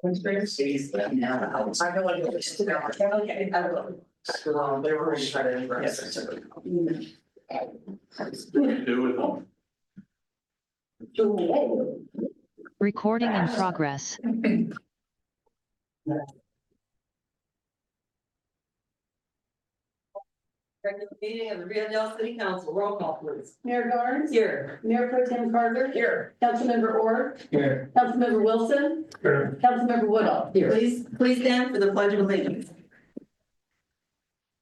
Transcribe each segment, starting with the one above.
I don't want to go to there. Okay, I will. They were excited. Do with them. Recording in progress. Regular meeting of the Rio Dell City Council, roll call please. Mayor Garnes. Here. Mayor Pro Tem Carter. Here. Councilmember Orr. Here. Councilmember Wilson. Here. Councilmember Woodall. Here. Please stand for the pledge of allegiance.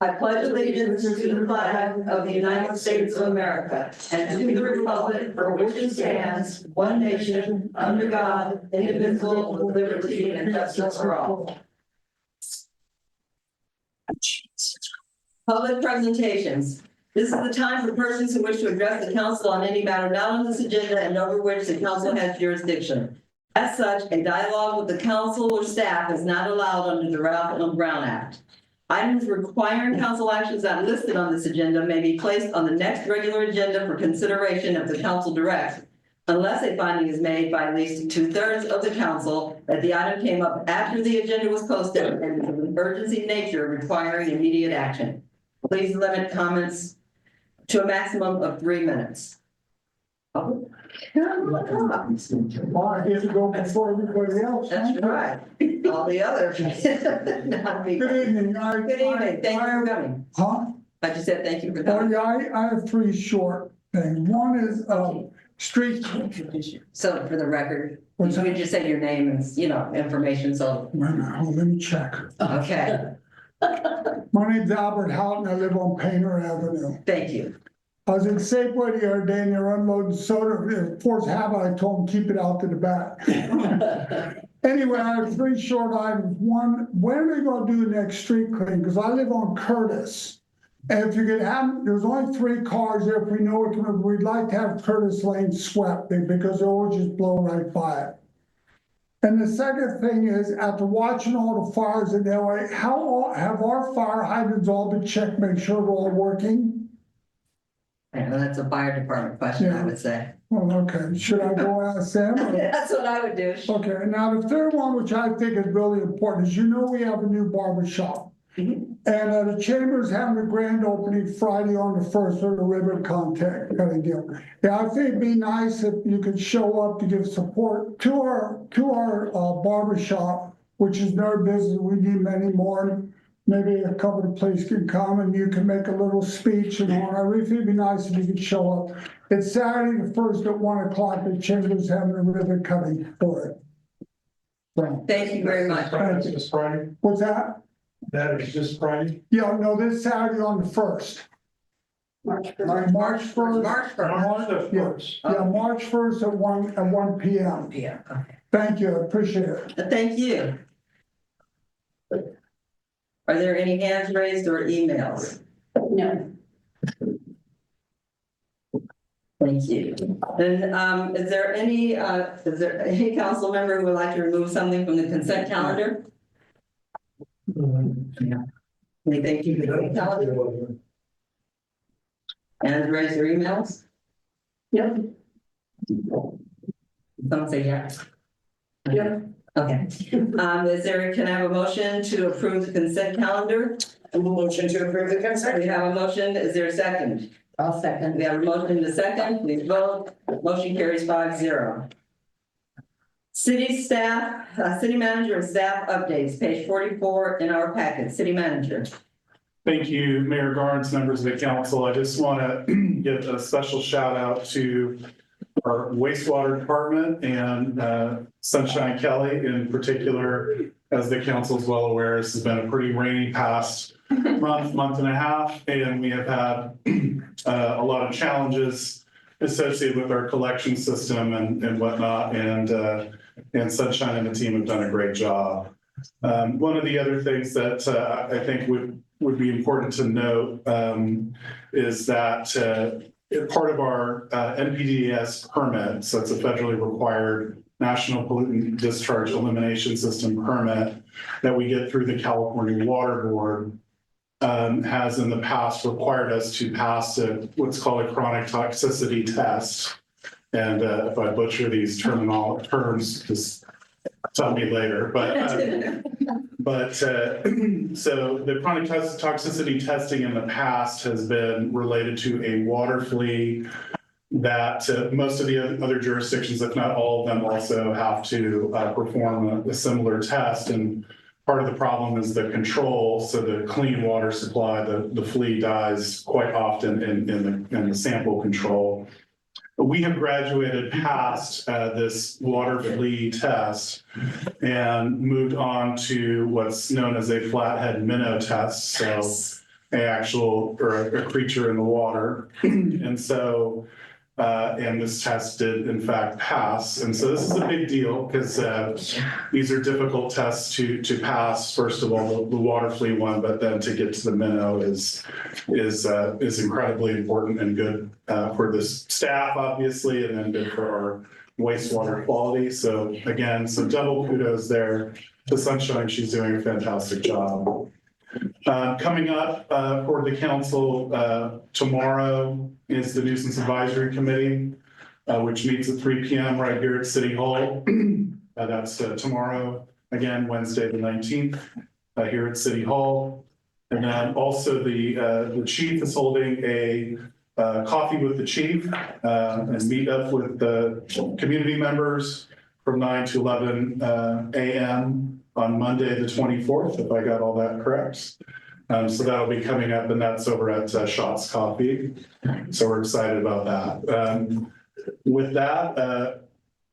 I pledge allegiance to the flag of the United States of America and to the republic for which it stands, one nation, under God, indivisible, with liberty and justice for all. Public presentations. This is the time for persons who wish to address the council on any matter not on this agenda and over which the council has jurisdiction. As such, a dialogue with the council or staff is not allowed under the Ralph L. Brown Act. Items requiring council actions not listed on this agenda may be placed on the next regular agenda for consideration if the council directs, unless a finding is made by at least 2/3 of the council that the item came up after the agenda was posted and is of an emergency nature requiring immediate action. Please limit comments to a maximum of 3 minutes. Well, I get to go before everybody else. That's right. All the others. Not me. Good evening. Good evening. Thank you for coming. Huh? I just said thank you for Oh, coming. yeah, I have three short things. One is, street. So for the record, What's you that? can just say your name and, information, so, Wait a minute, hold on, let me check. okay, My name's Albert Houghton. I live on Painter Avenue. thank you. I was in Safeway the other day and they were unloading soda. Force habit, I told them, keep it out to the back. Anyway, I have three short items. One, when are we gonna do the next street clean? Because I live on Curtis. And if you could have, there's only 3 cars there. If we know it, we'd like to have Curtis Lane swept because they always just blow right by it. And the second thing is, after watching all the fires in LA, how have our fire hydrants all been checked, make sure they're all working? I know that's a fire department question, I would say. Well, okay, should I go ask them? or- That's what I would do. Okay, now the third one, which I think is really important, is we have a new barber shop. Mhm. And the Chamber's having a grand opening Friday on the 1st for the ribbon contact kind of deal. Yeah, I think it'd be nice if you could show up to give support to our barber shop, which is their business. We need many more. Maybe a couple of places can come and you can make a little speech and all. I really think it'd be nice if you could show up. It's Saturday the 1st at 1 o'clock. The Chamber's having a ribbon cutting for it. So, Thank you very much. Thank you. This Friday? what's that? That is this Friday? Yeah, no, this Saturday on the 1st. March 1st. March 1st. March 1st. March the Yeah. first. Yeah, March 1st at 1 PM. Yeah, okay. Thank you, I appreciate it. Thank you. Are there any hands raised or emails? No. Thank you. And is there any council member who would like to remove something from the consent calendar? Anything to the consent calendar? Hands raised or emails? No. Someone say yes. Yeah. Okay. Can I have a motion to approve the consent calendar? Motion to approve the consent. We have a motion. Is there a second? I'll second. We have a motion to second. Please vote. Motion carries 5-0. City staff, city manager and staff updates, page 44 in our packet. City manager. Thank you, Mayor Garnes, members of the council. I just want to give a special shout out to our wastewater department and Sunshine Kelly in particular. As the council is well aware, this has been a pretty rainy past month and a half, and we have had a lot of challenges associated with our collection system and whatnot. And Sunshine and the team have done a great job. One of the other things that I think would be important to note is that part of our NPDES permit, so it's a federally required National Pollutant Discharge Elimination System permit that we get through the California Water Board, has in the past required us to pass what's called a chronic toxicity test. And if I butcher these terms, just tell me later, so the chronic toxicity testing in the past has been related to a water flea that most of the other jurisdictions, if not all of them, also have to perform a similar test. And part of the problem is the control. So the clean water supply, the flea dies quite often in the sample control. We have graduated past this water flea test and moved on to what's known as a flathead minnow test. So a actual or a creature in the water. And so and this test did in fact pass. And so this is a big deal because these are difficult tests to pass. First of all, the water flea one, but then to get to the minnow is incredibly important and good for the staff, obviously, and then good for our wastewater quality. So again, some double kudos there to Sunshine. She's doing a fantastic job. Coming up for the council tomorrow is the Nuisance Advisory Committee, which meets at 3 p.m. right here at City Hall. That's tomorrow, again, Wednesday the 19th, here at City Hall. And then also the chief is holding a coffee with the chief and meet up with the community members from 9 to 11 a.m. on Monday, the 24th, if I got all that correct. So that'll be coming up, and that's over at Shots Coffee. So we're excited about that. With that,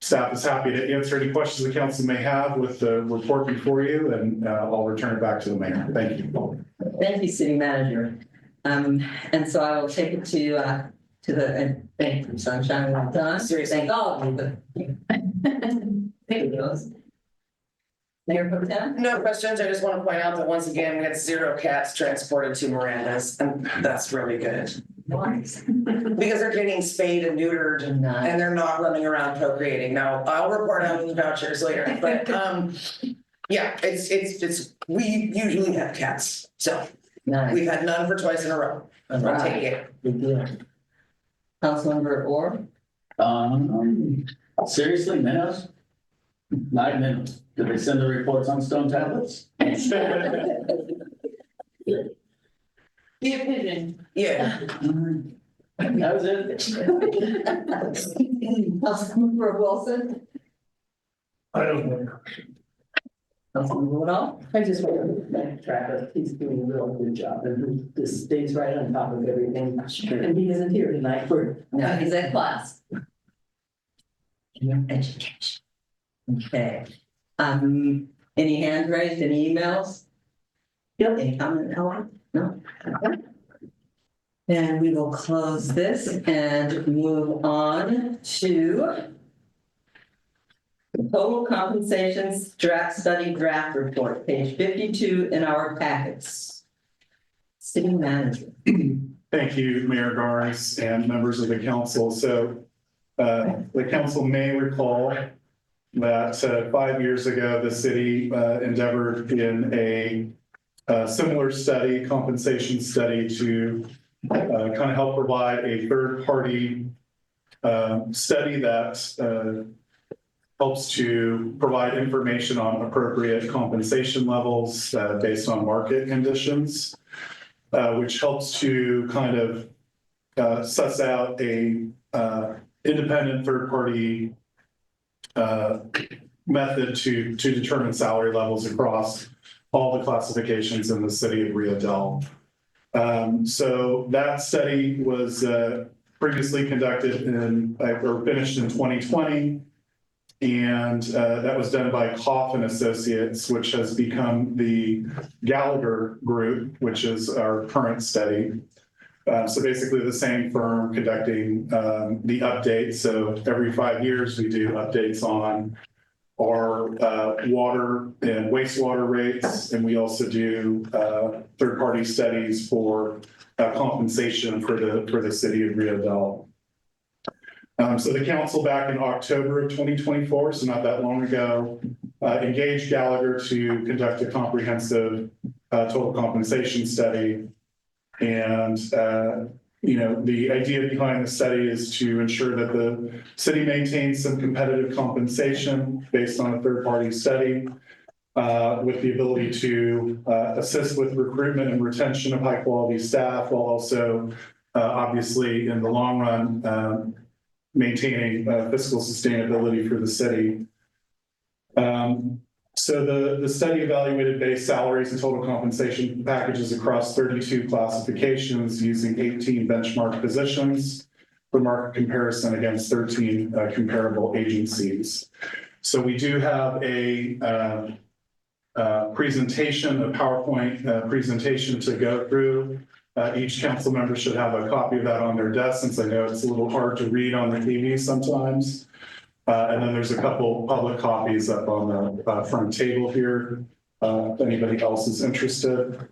staff is happy to answer any questions the council may have with the report before you, and I'll return it back to the mayor. Thank you. Thank you, city manager. And so I will take it to the, thank you, Sunshine, well done. Seriously, thank all of you. Thank you. Mayor Pro Tem? No questions. I just want to point out that once again, we had 0 cats transported to Miranda's, and that's really good. Nice. Because they're getting spayed and neutered and they're not running around procreating. Now, I'll report out on the vouchers later, but yeah, it's we usually have cats. So Nice. we've had none for twice in a row. I'll take it. Good deal. Councilmember Orr? Seriously, minnows? 9 minutes. Did they send the reports on stone tablets? The opinion. Yeah. That was it. Councilmember Wilson? I don't know. Councilmember Woodall? I just want to thank Travis. He's doing a real good job and he just stays right on top of everything. And he isn't here tonight for. No, he's at class. Education. Okay. Any hands raised, any emails? Yep. Any comment, Ellen? No? Okay. And we will close this and move on to the total compensations draft study draft report, page 52 in our packets. City manager. Thank you, Mayor Garnes and members of the council. So the council may recall that 5 years ago, the city endeavored in a similar study, compensation study, to kind of help provide a third-party study that helps to provide information on appropriate compensation levels based on market conditions, which helps to kind of suss out a independent third-party method to determine salary levels across all the classifications in the city of Rio Dell. So that study was previously conducted or finished in 2020. And that was done by Koff and Associates, which has become the Gallagher Group, which is our current study. So basically the same firm conducting the updates. So every 5 years we do updates on our water and wastewater rates. And we also do third-party studies for compensation for the city of Rio Dell. So the council back in October of 2024, so not that long ago, engaged Gallagher to conduct a comprehensive total compensation study. And the idea behind the study is to ensure that the city maintains some competitive compensation based on a third-party study, with the ability to assist with recruitment and retention of high-quality staff, while also, obviously, in the long run, maintaining fiscal sustainability for the city. So the study evaluated base salaries and total compensation packages across 32 classifications using 18 benchmark positions for market comparison against 13 comparable agencies. So we do have a presentation, a PowerPoint presentation to go through. Each council member should have a copy of that on their desk, since I know it's a little hard to read on the TV sometimes. And then there's a couple public copies up on the front table here, if anybody else is interested.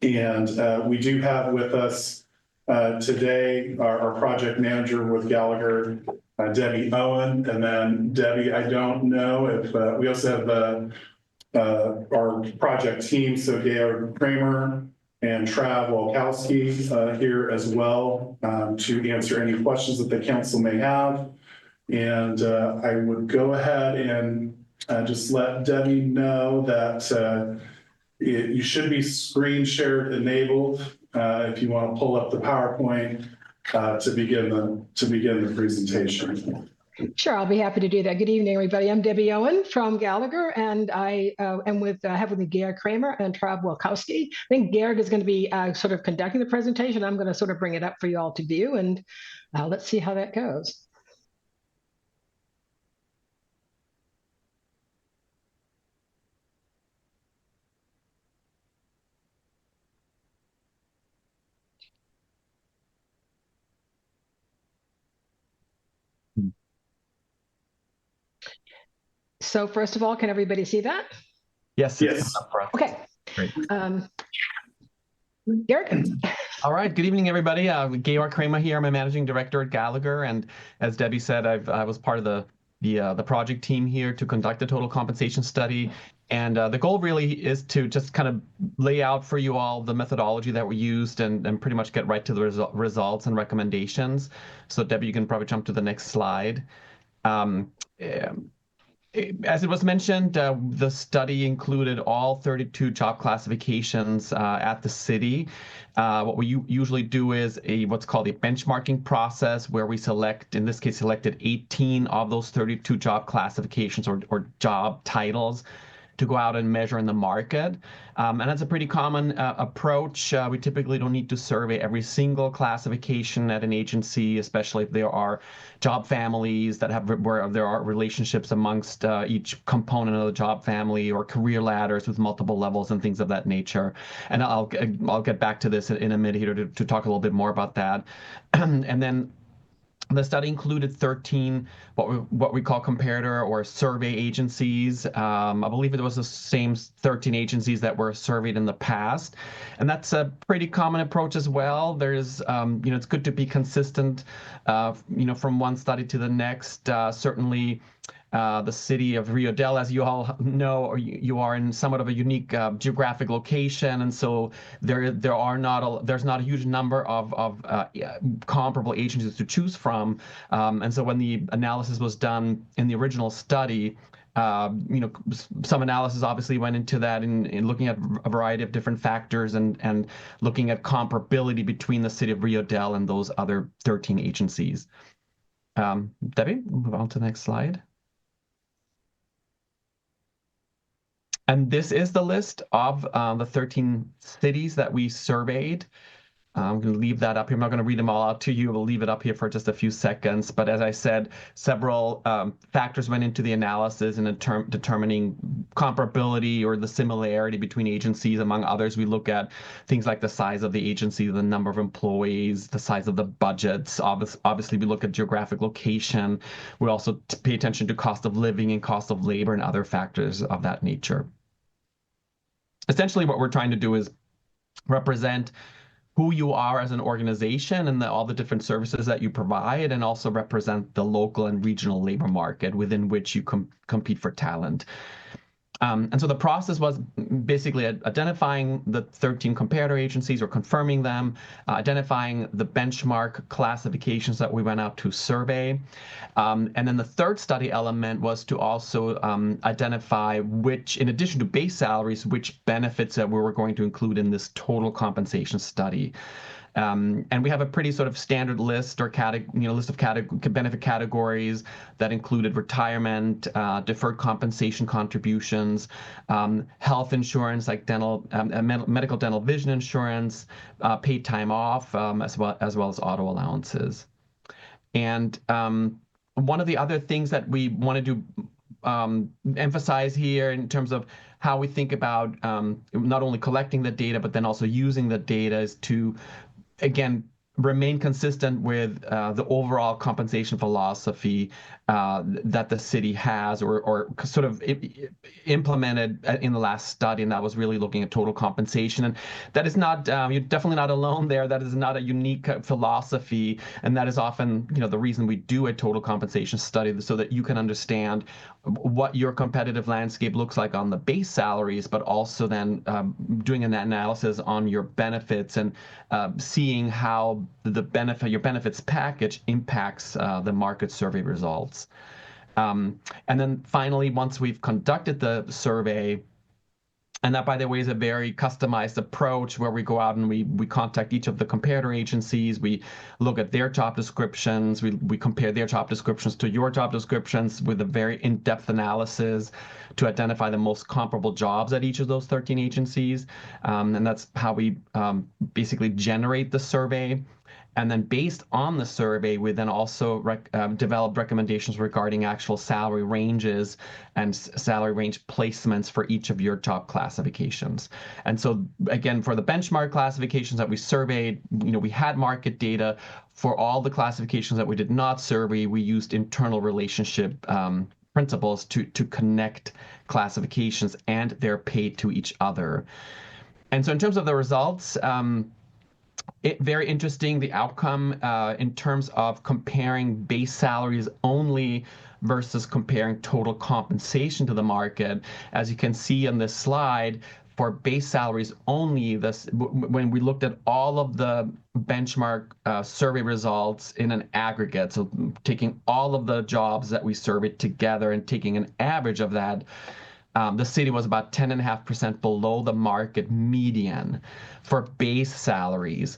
And we do have with us today our project manager with Gallagher, Debbie Owen. And then Debbie, I don't know if we also have our project team, so Rio Kramer and Trav Walkowski here as well, to answer any questions that the council may have. And I would go ahead and just let Debbie know that you should be screen shared enabled if you want to pull up the PowerPoint to begin the presentation. Sure, I'll be happy to do that. Good evening, everybody. I'm Debbie Owen from Gallagher, and I am with me Gary Kramer and Trav Walkowski. I think Gary is going to be sort of conducting the presentation. I'm going to sort of bring it up for you all to view, and let's see how that goes. So first of all, can everybody see that? Yes. Yes. Okay. Great. Garrett. All right. Good evening, everybody. Georg Kramer here. I'm a managing director at Gallagher, and as Debbie said, I was part of the project team here to conduct the total compensation study. And the goal really is to just kind of lay out for you all the methodology that we used and pretty much get right to the results and recommendations. So Debbie, you can probably jump to the next slide. As it was mentioned, the study included all 32 job classifications at the city. What we usually do is what's called a benchmarking process, where we select, in this case, selected 18 of those 32 job classifications or job titles to go out and measure in the market. And that's a pretty common approach. We typically don't need to survey every single classification at an agency, especially if there are job families where there are relationships amongst each component of the job family, or career ladders with multiple levels and things of that nature. And I'll get back to this in a minute here to talk a little bit more about that. And then the study included 13 what we call comparator or survey agencies. I believe it was the same 13 agencies that were surveyed in the past, and that's a pretty common approach as well. There's, it's good to be consistent, from one study to the next. Certainly, the city of Rio Dell, as you all know, or you are in somewhat of a unique geographic location, and so there's not a huge number of comparable agencies to choose from, and so when the analysis was done in the original study, some analysis obviously went into that in looking at a variety of different factors and looking at comparability between the city of Rio Dell and those other 13 agencies. Debbie, move on to the next slide. And this is the list of the 13 cities that we surveyed. I'm going to leave that up here. I'm not going to read them all out to you. We'll leave it up here for just a few seconds. But as I said, several factors went into the analysis in determining comparability or the similarity between agencies. Among others, we look at things like the size of the agency, the number of employees, the size of the budgets. Obviously, we look at geographic location. We also pay attention to cost of living and cost of labor and other factors of that nature. Essentially, what we're trying to do is represent who you are as an organization and all the different services that you provide, and also represent the local and regional labor market within which you compete for talent. And so the process was basically identifying the 13 comparator agencies or confirming them, identifying the benchmark classifications that we went out to survey. And then the third study element was to also identify which, in addition to base salaries, which benefits that we were going to include in this total compensation study. And we have a pretty sort of standard list or list of benefit categories that included retirement, deferred compensation contributions, health insurance like dental, medical, dental, vision insurance, paid time off, as well as auto allowances. And one of the other things that we wanted to emphasize here in terms of how we think about not only collecting the data, but then also using the data is to, again, remain consistent with the overall compensation philosophy that the city has or sort of implemented in the last study, and that was really looking at total compensation. And that is not, you're definitely not alone there. That is not a unique philosophy, and that is often, the reason we do a total compensation study, so that you can understand what your competitive landscape looks like on the base salaries, but also then doing an analysis on your benefits and seeing how your benefits package impacts the market survey results. And then finally, once we've conducted the survey, and that, by the way, is a very customized approach where we go out and we contact each of the comparator agencies. We look at their job descriptions. We compare their job descriptions to your job descriptions with a very in-depth analysis to identify the most comparable jobs at each of those 13 agencies. And that's how we basically generate the survey. And then based on the survey, we then also developed recommendations regarding actual salary ranges and salary range placements for each of your job classifications. And so again, for the benchmark classifications that we surveyed, we had market data. For all the classifications that we did not survey, we used internal relationship principles to connect classifications and their pay to each other. And so in terms of the results, very interesting, the outcome in terms of comparing base salaries only versus comparing total compensation to the market. As you can see on this slide, for base salaries only, when we looked at all of the benchmark survey results in an aggregate, so taking all of the jobs that we surveyed together and taking an average of that, the city was about 10.5% below the market median for base salaries.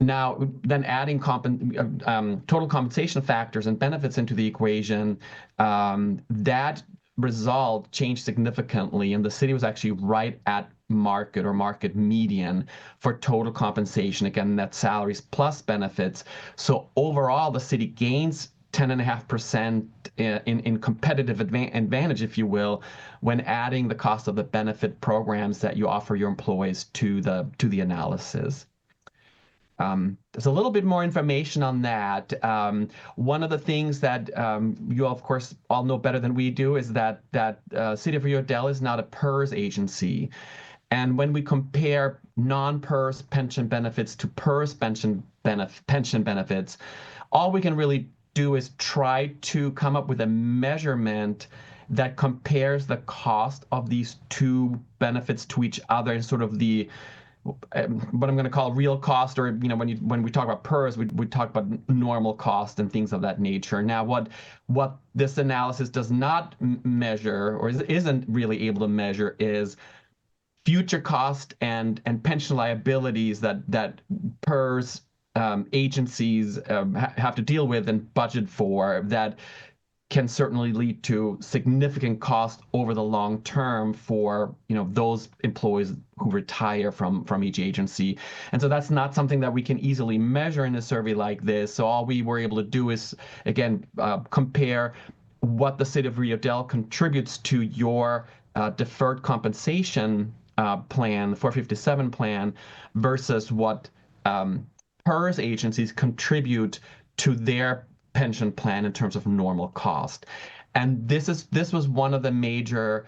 Now, then adding total compensation factors and benefits into the equation, that result changed significantly, and the city was actually right at market or market median for total compensation. Again, net salaries plus benefits. So overall, the city gains 10.5% in competitive advantage, if you will, when adding the cost of the benefit programs that you offer your employees to the analysis. There's a little bit more information on that. One of the things that you, of course, all know better than we do is that City of Rio Dell is not a PERS agency. And when we compare non-PERS pension benefits to PERS pension benefits, all we can really do is try to come up with a measurement that compares the cost of these two benefits to each other in sort of the what I'm going to call real cost, or when we talk about PERS, we talk about normal cost and things of that nature. Now, what this analysis does not measure, or isn't really able to measure, is future cost and pension liabilities that PERS agencies have to deal with and budget for, that can certainly lead to significant cost over the long term for those employees who retire from each agency. And so that's not something that we can easily measure in a survey like this. So all we were able to do is, again, compare what the City of Rio Dell contributes to your deferred compensation plan, the 457 plan, versus what PERS agencies contribute to their pension plan in terms of normal cost. And this was one of the major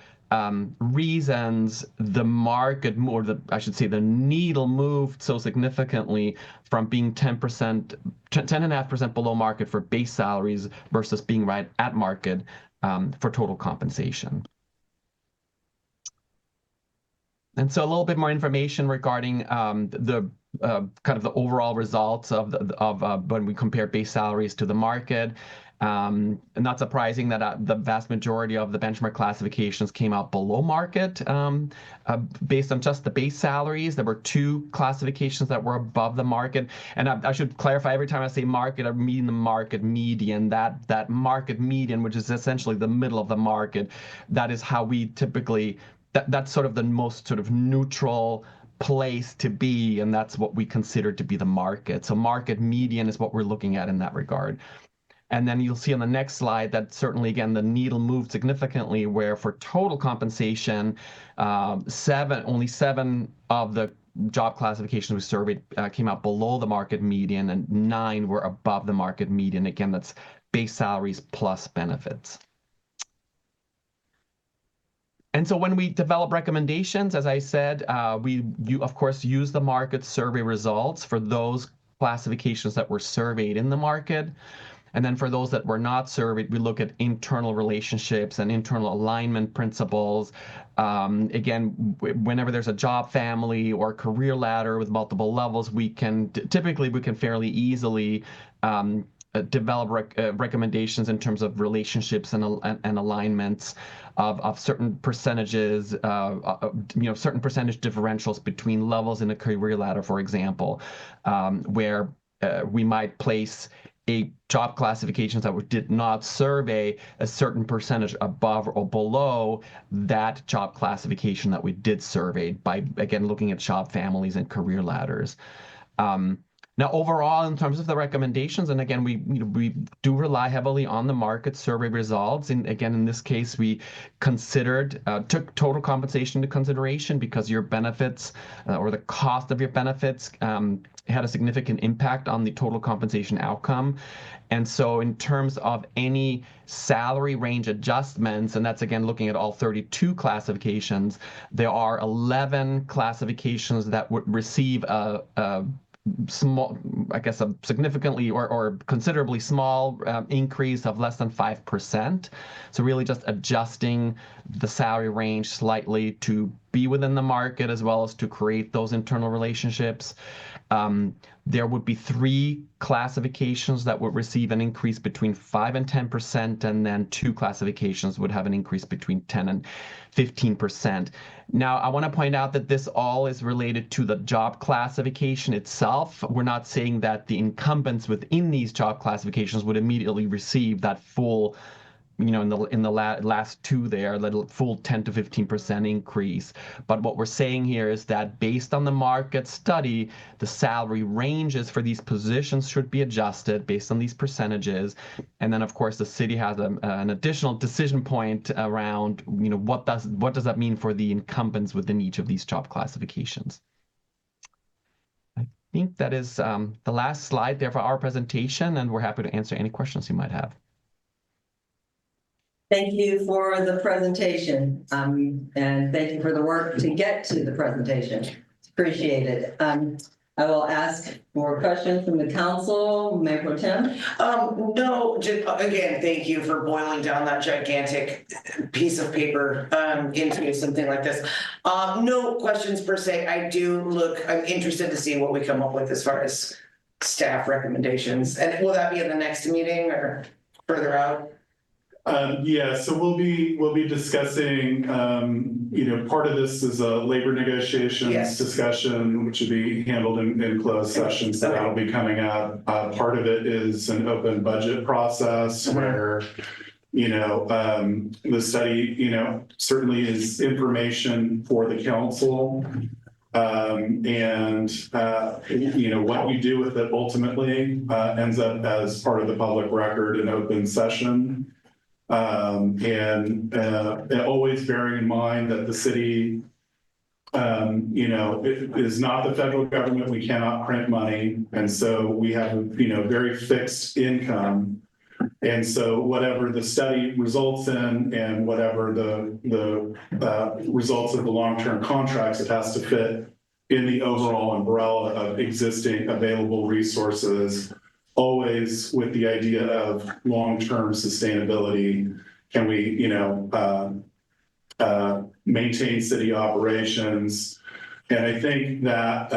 reasons the market, or I should say the needle, moved so significantly from being 10.5% below market for base salaries versus being right at market for total compensation. And so a little bit more information regarding the kind of the overall results of when we compare base salaries to the market. Not surprising that the vast majority of the benchmark classifications came out below market based on just the base salaries. There were 2 classifications that were above the market. And I should clarify, every time I say market, I mean the market median. That market median, which is essentially the middle of the market, that is how we typically, that's sort of the most sort of neutral place to be, and that's what we consider to be the market. So market median is what we're looking at in that regard. And then you'll see on the next slide that certainly, again, the needle moved significantly, where for total compensation, only 7 of the job classifications we surveyed came out below the market median, and 9 were above the market median. Again, that's base salaries plus benefits. And so when we develop recommendations, as I said, you of course use the market survey results for those classifications that were surveyed in the market. And then for those that were not surveyed, we look at internal relationships and internal alignment principles. Again, whenever there's a job family or career ladder with multiple levels, we can fairly easily develop recommendations in terms of relationships and alignments of certain percentages, certain percentage differentials between levels in a career ladder, for example, where we might place a job classifications that we did not survey a certain percentage above or below that job classification that we did survey by, again, looking at job families and career ladders. Now, overall, in terms of the recommendations, and again, we do rely heavily on the market survey results. And again, in this case, we took total compensation into consideration because your benefits or the cost of your benefits had a significant impact on the total compensation outcome. And so in terms of any salary range adjustments, and that's again looking at all 32 classifications, there are 11 classifications that would receive a small, I guess, a significantly or considerably small increase of less than 5%. So really just adjusting the salary range slightly to be within the market as well as to create those internal relationships. There would be 3 classifications that would receive an increase between 5 and 10%, and then 2 classifications would have an increase between 10 and 15%. Now, I want to point out that this all is related to the job classification itself. We're not saying that the incumbents within these job classifications would immediately receive that full, in the last 2 there, the full 10 to 15% increase. But what we're saying here is that based on the market study, the salary ranges for these positions should be adjusted based on these percentages. And then, of course, the city has an additional decision point around, what does that mean for the incumbents within each of these job classifications. I think that is the last slide there for our presentation, and we're happy to answer any questions you might have. Thank you for the presentation, and thank you for the work to get to the presentation. Appreciate it. I will ask more questions from the council. Mayor Pro Tem? No, just, again, thank you for boiling down that gigantic piece of paper into something like this. No questions per se. I'm interested to see what we come up with as far as staff recommendations. And will that be in the next meeting or further out? Yeah, so we'll be discussing, part of this is a labor negotiations discussion, which would be handled in closed session, so that'll be coming up. Part of it is an open budget process where, the study, certainly is information for the council. What you do with it ultimately ends up as part of the public record in open session. Always bearing in mind that the city, it is not the federal government. We cannot print money. And so we have, very fixed income. And so whatever the study results in and whatever the results of the long-term contracts, it has to fit in the overall umbrella of existing available resources, always with the idea of long-term sustainability. Can we, maintain city operations. And I think that,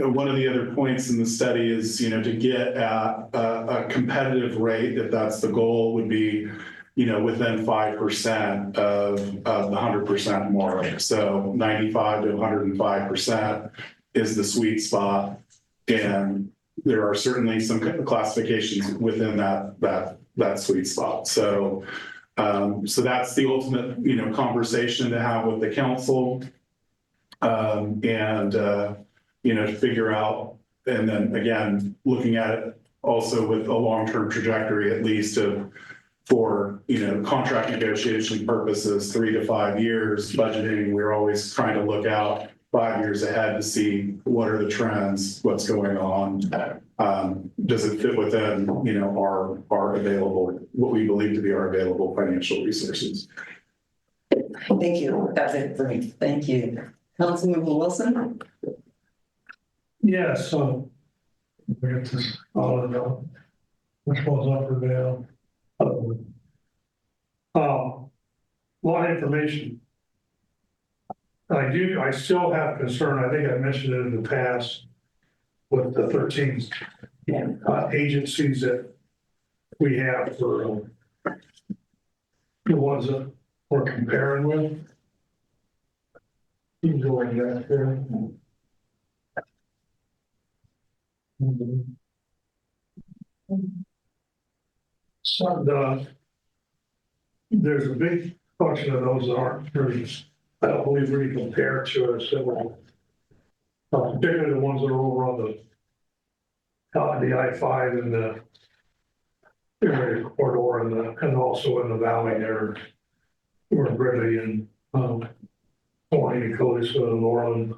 one of the other points in the study is, to get at a competitive rate, if that's the goal, would be, within 5% of the 100% mark. So 95 to 105% is the sweet spot. And there are certainly some classifications within that sweet spot. So that's the ultimate, conversation to have with the council. To figure out, and then again, looking at it also with a long-term trajectory, at least for contract negotiation purposes, 3 to 5 years. Budgeting, we're always trying to look out 5 years ahead to see what are the trends, what's going on. Does it fit within, our available, what we believe to be our available financial resources? Thank you. That's it for me. Thank you. Councilmember Wilson? Yes, so we got this all of them, which was up or down. A lot of information. I still have concern, I think I mentioned it in the past, with the 13 agencies that we have for the ones that we're comparing with. Keep going back there. So there's a big function of those that aren't really, I don't believe really compared to us, particularly the ones that are over on the I-5 and the area corridor and also in the valley there, where Gridley and Thorny, Dakota, so Norland,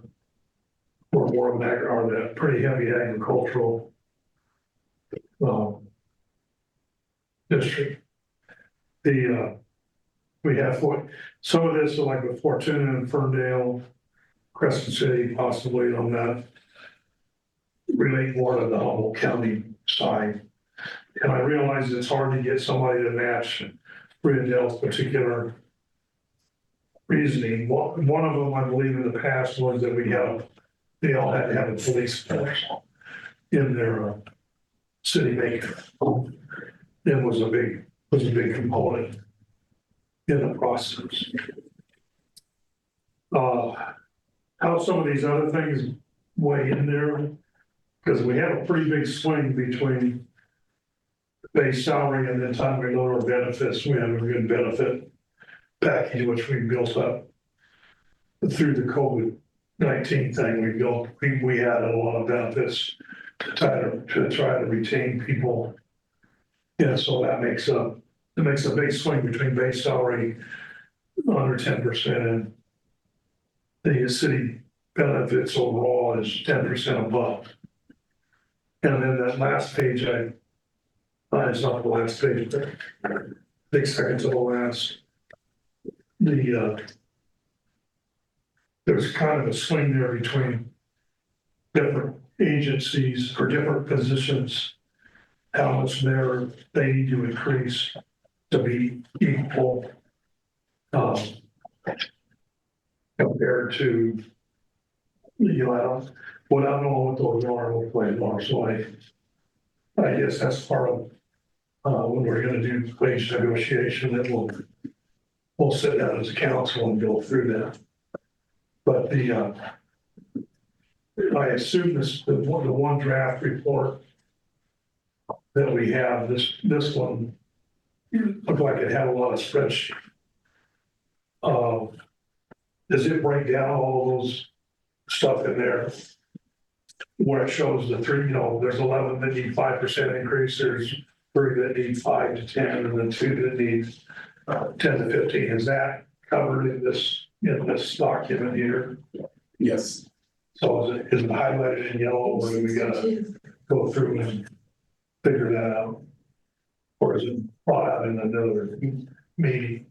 or more of that are the pretty heavy agricultural district. We have some of this, like with Fortuna and Ferndale, Crescent City, possibly on that, relate more to the Humboldt County side. And I realize it's hard to get somebody to match Rio Dell's particular reasoning. One of them, I believe, in the past was that they all had to have a police force in their city maker. It was a big component in the process. How some of these other things weigh in there, because we have a pretty big swing between base salary and the time we lower our benefits. We have a good benefit package, which we built up through the COVID-19 thing. We had a lot of benefits to try to retain people. Yeah, so it makes a big swing between base salary under 10% and the city benefits overall is 10% above. And then that last page, it's not the last page, but I think second to the last, there's kind of a swing there between different agencies or different positions, how much they need to increase to be equal compared to, I don't know what those are, what they are. So I guess that's part of when we're going to do wage negotiation, that we'll sit down as a council and go through that. But I assume the one draft report that we have, this one looked like it had a lot of spreadsheet. Does it break down all of those stuff in there where it shows the three, there's 11 that need 5% increase, there's 3 that need 5 to 10, and then 2 that need 10 to 15. Is that covered in this document here? Yes. So is it highlighted in yellow, or do we gotta go through and figure that out? Or is it brought out in another meeting?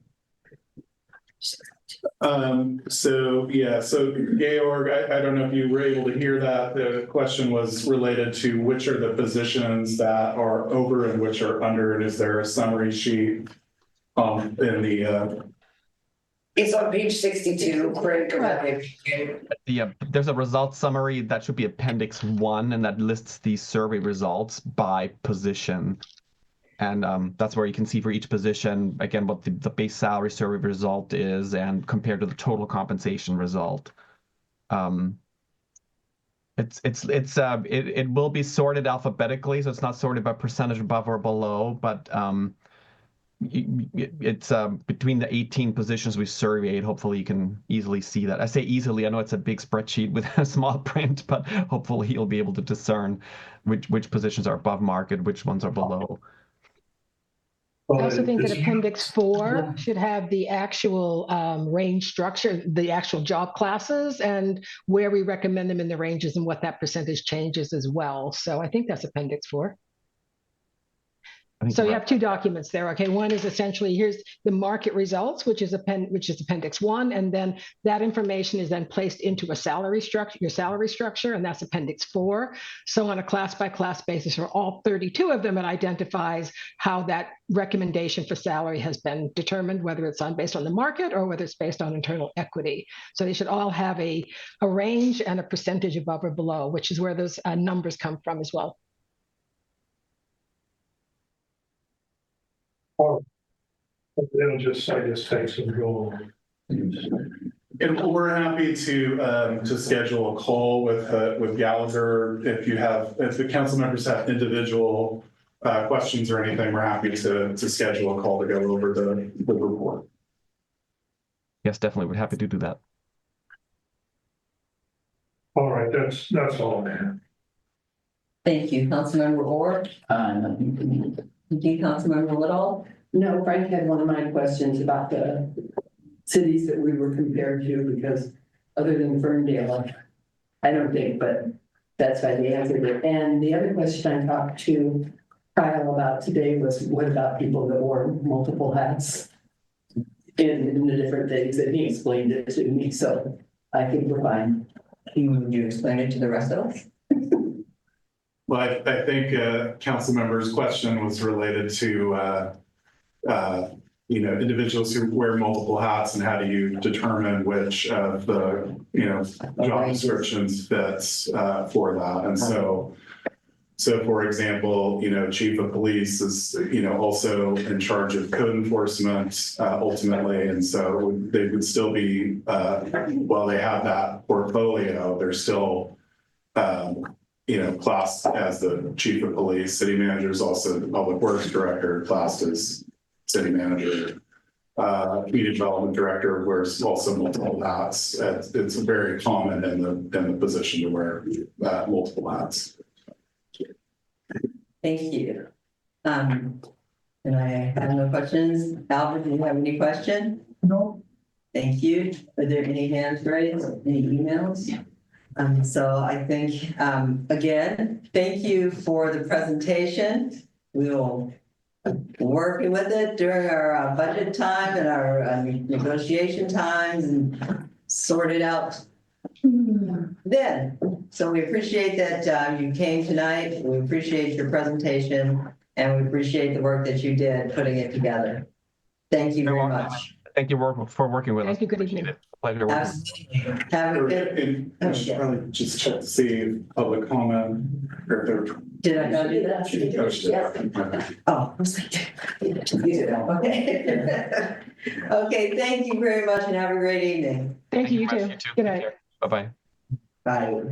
So Georg, I don't know if you were able to hear that. The question was related to which are the positions that are over and which are under, and is there a summary sheet in the It's on page 62, Craig. There's a results summary that should be Appendix 1, and that lists the survey results by position. And that's where you can see for each position, again, what the base salary survey result is and compared to the total compensation result. It will be sorted alphabetically, so it's not sorted by percentage above or below, but it's between the 18 positions we surveyed. Hopefully you can easily see that. I say easily, I know it's a big spreadsheet with a small print, but hopefully you'll be able to discern which positions are above market, which ones are below. I also think that Appendix 4 should have the actual range structure, the actual job classes, and where we recommend them in the ranges and what that percentage changes as well. So I think that's Appendix 4. So you have two documents there. Okay, one is essentially here's the market results, which is Appendix 1, and then that information is then placed into a salary structure, your salary structure, and that's Appendix 4. So on a class-by-class basis for all 32 of them, it identifies how that recommendation for salary has been determined, whether it's based on the market or whether it's based on internal equity. So they should all have a range and a percentage above or below, which is where those numbers come from as well. They'll just, I guess, take some goal. And we're happy to schedule a call with Gallagher. If the council members have individual questions or anything, we're happy to schedule a call to go over the report. Yes, definitely. We're happy to do that. All right, that's all I have. Thank you, Councilmember Orr. Nothing for me. Thank you, Councilmember Woodall. No, Frank had one of my questions about the cities that we were compared to, because other than Ferndale, I don't think, but that's why they answered it. And the other question I talked to Kyle about today was, what about people that wore multiple hats in the different things, and he explained it to me, so I think we're fine. Would you explain it to the rest of us? Well, I think council member's question was related to individuals who wear multiple hats, and how do you determine which of the job descriptions fits for that. And so for example, chief of police is also in charge of code enforcement ultimately, and so they would still be while they have that portfolio, they're still classed as the chief of police. City manager is also the public works director, classed as city manager. Community development director wears also multiple hats. It's very common in the position to wear multiple hats. Thank you. And I have no questions. Albert, do you have any question? No. Thank you. Are there any hands raised, any emails? So I think, again, thank you for the presentation. We will work with it during our budget time and our negotiation times and sort it out then. So we appreciate that you came tonight. We appreciate your presentation, and we appreciate the work that you did putting it together. Thank you very much. Thank you for working with us. Thank you. Good evening. Pleasure working. Absolutely. Have a good. I should probably just check to see public comment. Did I not do that? Yes. Oh, I was like, you did. Okay. Okay, thank you very much and have a great evening. Thank you, you too. Good night. Bye-bye. Bye.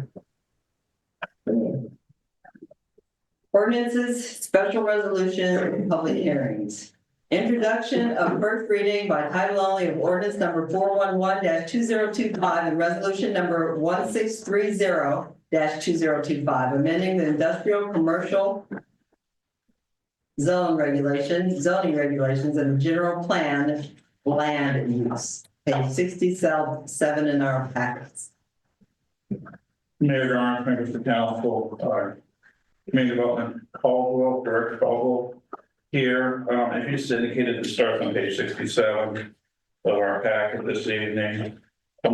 Ordinances, special resolutions, and public hearings. Introduction of first reading by title only of ordinance number 411-2025 and resolution number 1630-2025, amending the industrial commercial zoning regulations and the general plan land use. Page 67 in our packets. Mayor Garn, members of the council, Community Development Caldwell, Director Caldwell here. If you just indicated, it starts on page 67 of our packet this evening.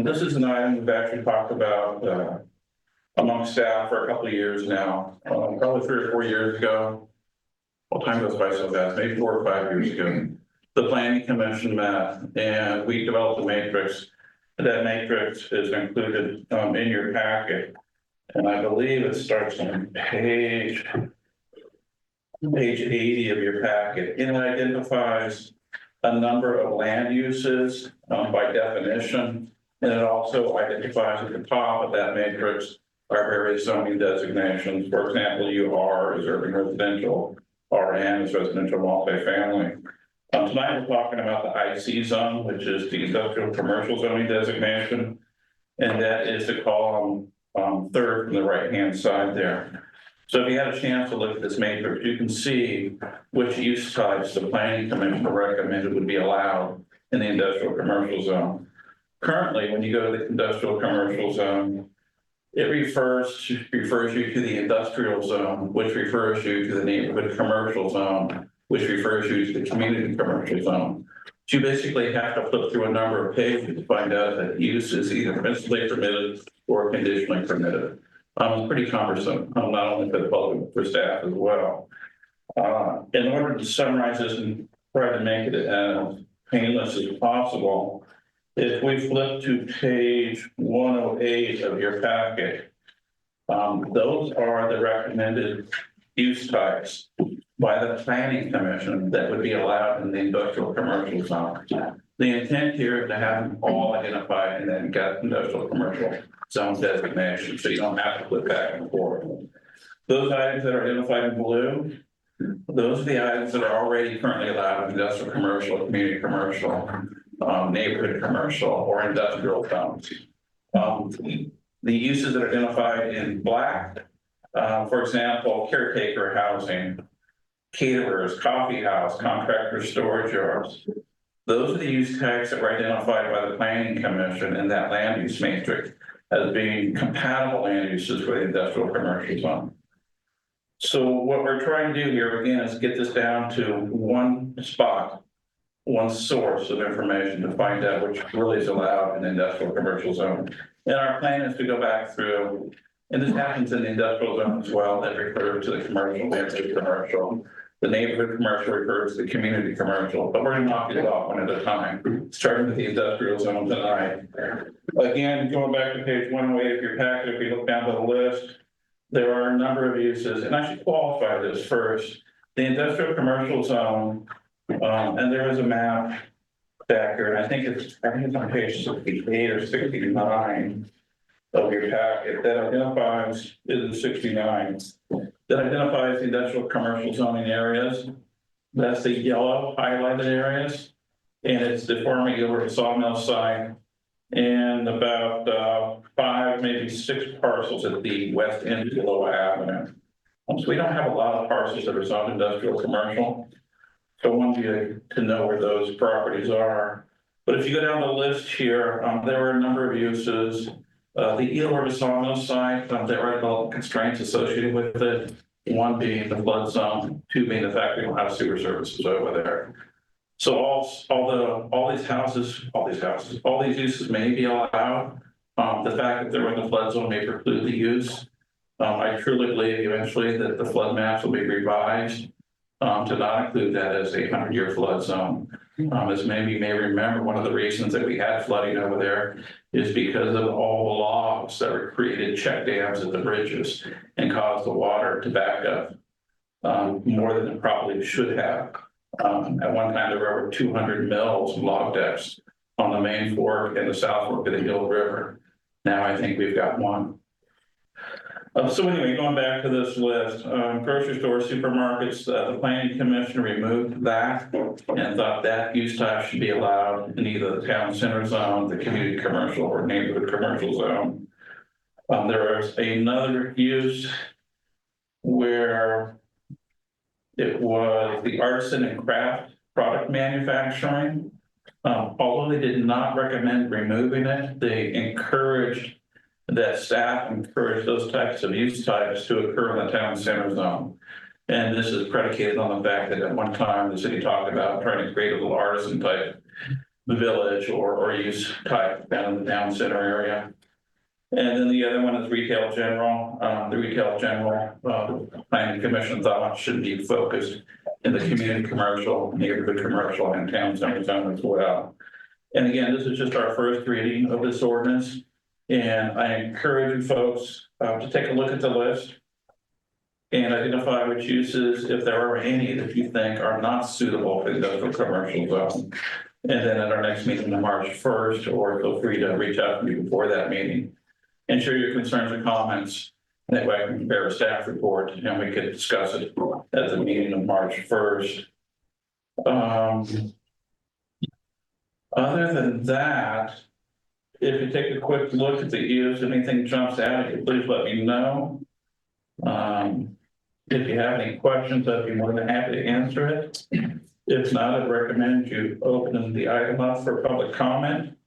This is an item we've actually talked about among staff for a couple of years now, probably 3 or 4 years ago. Well, time goes by so fast, maybe 4 or 5 years ago. the planning commission met, and we developed a matrix. That matrix is included in your packet. And I believe it starts on page 80 of your packet, and it identifies a number of land uses by definition. And it also identifies at the top of that matrix our various zoning designations. For example, UR is urban residential, RN is residential multifamily. Tonight we're talking about the IC zone, which is the industrial commercial zoning designation. And that is the column third from the right-hand side there. So if you had a chance to look at this matrix, you can see which use types the planning commission recommended would be allowed in the industrial commercial zone. Currently, when you go to the industrial commercial zone, it refers you to the industrial zone, which refers you to the neighborhood commercial zone, which refers you to the community commercial zone. So you basically have to flip through a number of pages to find out that use is either principally permitted or conditionally permitted. It's pretty cumbersome, not only for the public, but for staff as well. In order to summarize this and try to make it as painless as possible, if we flip to page 108 of your packet, those are the recommended use types by the planning commission that would be allowed in the industrial commercial zone. The intent here is to have them all identified and then get industrial commercial zone designation, so you don't have to flip back and forth. Those items that are identified in blue, those are the items that are already currently allowed in industrial commercial, community commercial, neighborhood commercial, or industrial zones. The uses that are identified in black, for example, caretaker housing, caterers, coffee house, contractor storage yards. Those are the use types that were identified by the planning commission in that land use matrix as being compatible land uses for the industrial commercial zone. So what we're trying to do here again is get this down to one spot, one source of information to find out which really is allowed in the industrial commercial zone. And our plan is to go back through, and this happens in the industrial zone as well, that refers to the commercial, neighborhood commercial. The neighborhood commercial refers to the community commercial, but we're gonna knock it off one at a time, starting with the industrial zone tonight. Again, going back to page 108 of your packet, if you look down to the list, there are a number of uses, and I should qualify this first. The industrial commercial zone, and there is a map back here, and I think it's on page 68 or 69 of your packet that identifies, is 69, that identifies the industrial commercial zoning areas. That's the yellow highlighted areas, and it's the former Gilbert sawmill site, and about 5, maybe 6 parcels at the west end of Willow Avenue. So we don't have a lot of parcels that are zoned industrial commercial. So I want you to know where those properties are. But if you go down the list here, there are a number of uses. The Eel sawmill site, there are development constraints associated with it. 1 being the flood zone, 2 being the fact we don't have sewer services over there. So all these uses may be allowed. The fact that they're in the flood zone may preclude the use. I truly believe eventually that the flood maps will be revised to not include that as a 100-year flood zone. As maybe you may remember, one of the reasons that we had flooding over there is because of all the logs that were created check dams at the bridges and caused the water to back up more than it probably should have. At one time, there were over 200 mills and log decks on the main fork and the south fork of the Hill River. Now I think we've got 1. So anyway, going back to this list, grocery stores, supermarkets, the planning commission removed that and thought that use type should be allowed in either the town center zone, the community commercial, or neighborhood commercial zone. There is another use where it was the artisan and craft product manufacturing. Although they did not recommend removing it, they encouraged that staff encourage those types of use types to occur in the town center zone. And this is predicated on the fact that at one time the city talked about trying to create a little artisan type village or use type down in the town center area. And then the other one is retail general. The retail general planning commission thought should be focused in the community commercial, neighborhood commercial, and town center zone as well. And again, this is just our first reading of this ordinance. And I encourage you folks to take a look at the list and identify which uses, if there are any that you think are not suitable for industrial commercial zone. And then at our next meeting on March 1st, or feel free to reach out to me before that meeting and share your concerns and comments. That way I can prepare a staff report and we could discuss it at the meeting of March 1st. Other than that, if you take a quick look at the use, anything jumps out at you, please let me know. If you have any questions, I'd be more than happy to answer it. If not, I'd recommend you open the item up for public comment,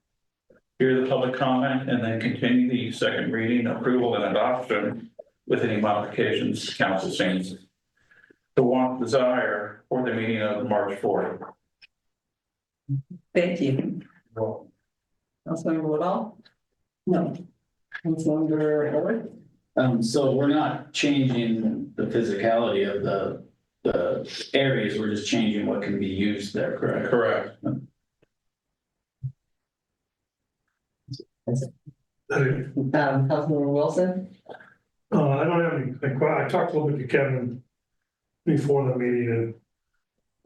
hear the public comment, and then continue the second reading, approval, and adoption with any modifications council seems to want, desire for the meeting of March 4th. Thank you. Councilmember Woodall? No. Councilmember Howard? So we're not changing the physicality of the areas, we're just changing what can be used there, correct? Correct. Councilmember Wilson? I don't have any, I talked a little bit to Kevin before the meeting,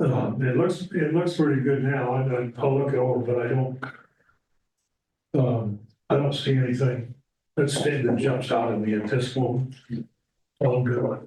and it looks pretty good now. I'll look it over, but I don't see anything that jumps out at me at this moment. I'm good.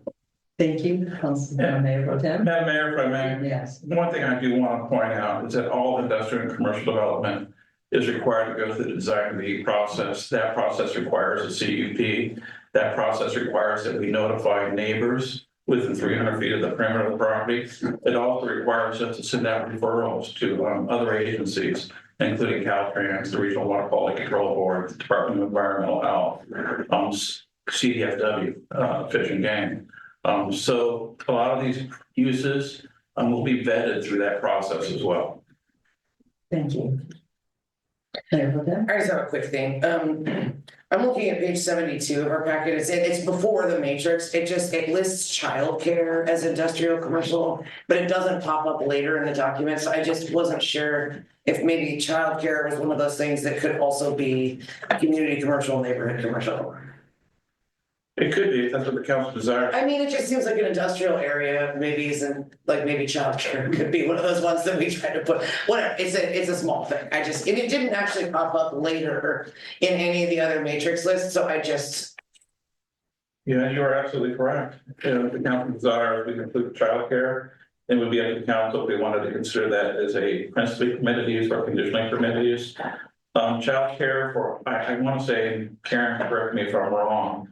Thank you, Mayor Pro Tem. Madam Mayor, if I may. Yes. One thing I do want to point out is that all industrial and commercial development is required to go through the design review process. That process requires a CUP. That process requires that we notify neighbors within 300 feet of the perimeter of the property. It also requires us to send out referrals to other agencies, including Caltrans, the Regional Water Quality Control Board, the Department of Environmental Health, CDFW, Fish and Game. So a lot of these uses will be vetted through that process as well. Thank you. Mayor Pro Tem. I just have a quick thing. I'm looking at page 72 of our packet. It's before the matrix. It lists childcare as industrial commercial, but it doesn't pop up later in the document. So I just wasn't sure if maybe childcare was one of those things that could also be a community commercial, neighborhood commercial. It could be, if that's what the council desires. I mean, it just seems like an industrial area, maybe isn't, like maybe childcare could be one of those ones that we try to put, whatever, it's a small thing. And it didn't actually pop up later in any of the other matrix lists, so I just. Yeah, you are absolutely correct. If the council desires, we can include childcare. It would be up to the council if we wanted to consider that as a principally permitted use or conditionally permitted use. Childcare for, I want to say, Karen, correct me if I'm wrong.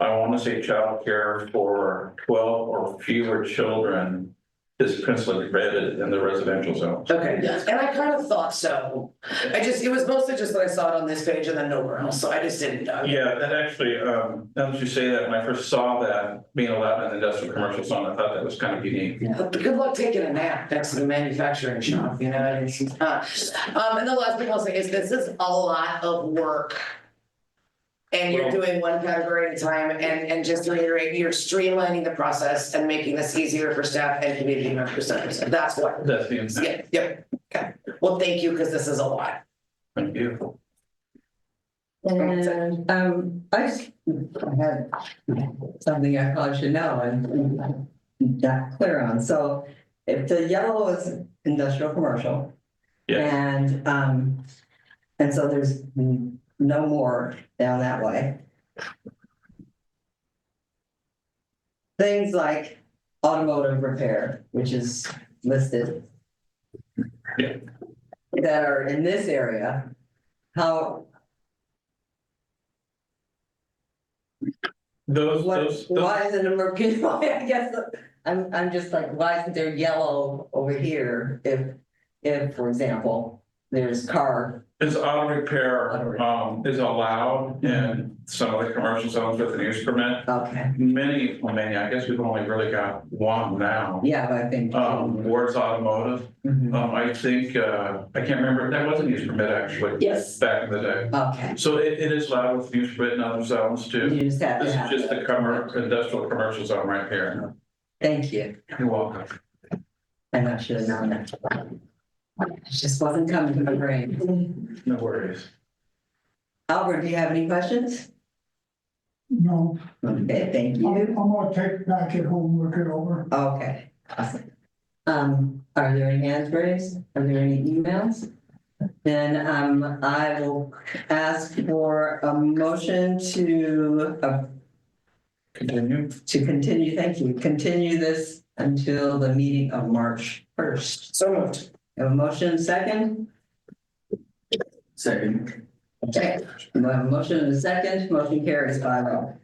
I want to say childcare for 12 or fewer children is principally permitted in the residential zone. Okay, and I kind of thought so. It was mostly just that I saw it on this page and then nowhere else, so I just didn't know. Yeah, that actually, now that you say that, when I first saw that being allowed in the industrial commercial zone, I thought that was kind of unique. But good luck taking a nap next to the manufacturing shop, you know? And the last thing I'll say is this is a lot of work. And you're doing one category at a time, and just to reiterate, you're streamlining the process and making this easier for staff and community members to understand. That's what. That's the intent. Yep. Okay. Well, thank you, because this is a lot. Thank you. And I had something I probably should know and not clear on. So if the yellow is industrial commercial, Yes. And so there's no more down that way. Things like automotive repair, which is listed. Yeah. That are in this area, why isn't it more, I guess, I'm just like, why isn't there yellow over here if, for example, there's car. Is auto repair, is allowed in some of the commercial zones with an use permit. Okay. Many, I guess we've only really got one now. Yeah, but I think. Where's automotive? I think, I can't remember, that was a use permit actually. Yes. Back in the day. Okay. So it is allowed with use permit in other zones too. You just have to This have. is just the industrial commercial zone right here. Thank you. You're welcome. And I should have known that. It just wasn't coming to my brain. No worries. Albert, do you have any questions? No, Okay, thank I'm you. gonna take it back at home, look it over. Okay, awesome. Are there any hands raised? Are there any emails? Then, I will ask for a motion to continue, thank you, continue this until the meeting of March 1st. So moved. Have a motion, second? Second. Okay, we have a motion and a second, motion carries 5-0.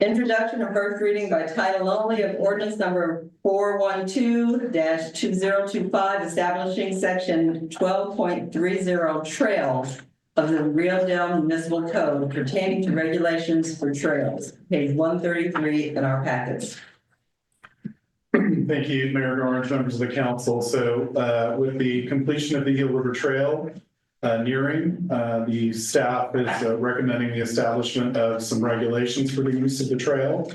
Introduction and first reading by title only of ordinance number 412-2025, establishing section 12.30 trails of the Rio Dell Municipal Code pertaining to regulations for trails, page 133 in our packets. Thank you, Mayor Garnes, members of the council. So with the completion of the Eel River Trail nearing, the staff is recommending the establishment of some regulations for the use of the trail.